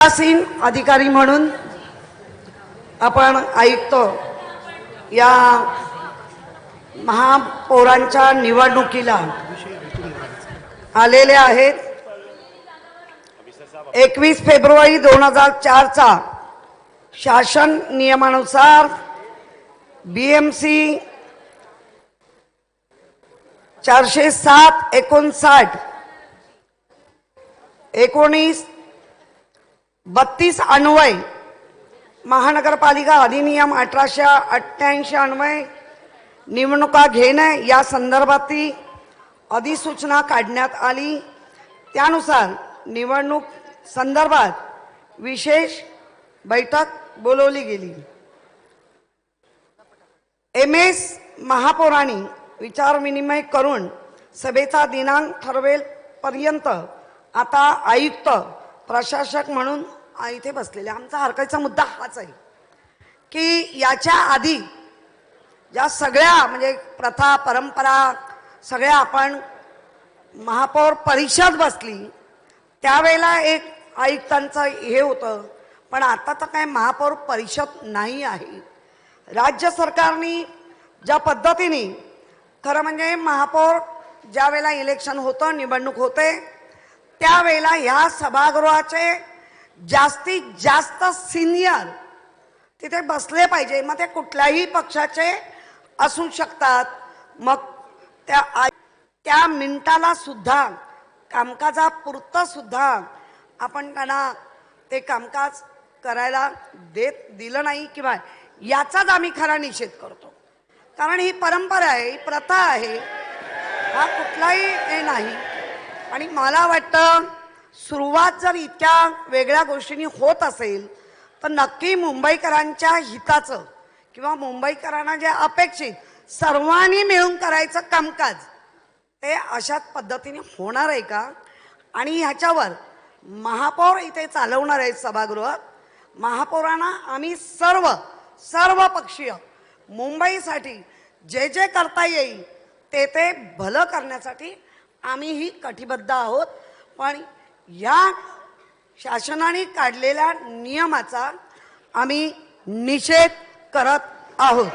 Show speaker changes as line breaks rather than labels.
पीठासीन अधिकारी म्हणून आपण ऐकतो या महापौरांच्या निवडणुकीला आलेले आहेत। 21 फेब्रुवारी 2004 चा शासन नियमानुसार BMC 407/59 1932 अन्वय महानगरपालिका अधिनियम 1888 अन्वय निवडणुका घेणे या संदर्भातील अधिसूचना काढण्यात आली। त्यानुसार निवडणूक संदर्भात विशेष बैठक बोलवली गेली। MS महापौरांनी विचार विनिमय करून सभेचा दिनांक ठरवेल पर्यंत आता आयुक्त प्रशासक म्हणून इथे बसलेले। आमचा हरकायचा मुद्दा हाच आहे की याच्या आधी ज्या सगळ्या म्हणजे प्रथा परंपरा सगळ्या आपण महापौर परिषद बसली त्यावेळेला एक आयुक्तांचं हे होतं, पण आता तर काय महापौर परिषद नाही आहे। राज्य सरकारने ज्या पद्धतीने खरं म्हणजे महापौर ज्या वेळेला इलेक्शन होतं निवडणूक होते त्यावेळेला ह्या सभागृहाचे जास्तीत जास्त सिनियर तिथे बसले पाहिजे। मग ते कुठल्याही पक्षाचे असू शकतात। मग त्या मिनिटाला सुद्धा कामकाजापुरतं सुद्धा आपण त्यांना ते कामकाज करायला दिलं नाही किंवा याचाच आम्ही खरा निषेध करतो। कारण ही परंपरा आहे, ही प्रथा आहे, हा कुठलाही हे नाही। आणि मला वाटतं सुरुवात जर इतक्या वेगळ्या गोष्टींनी होत असेल तर नक्की मुंबईकरांच्या हिताचं किंवा मुंबईकरांना जे अपेक्षित सर्वांनी मिळून करायचं कामकाज ते अशाच पद्धतीने होणार आहे का? आणि ह्याच्यावर महापौर इथे चालवणार आहेत सभागृह। महापौरांना आम्ही सर्व पक्षीय मुंबईसाठी जे जे करता येईल ते भलं करण्यासाठी आम्हीही कटिबद्ध आहोत। पण या शासनाने काढलेल्या नियमाचा आम्ही निषेध करत आहोत।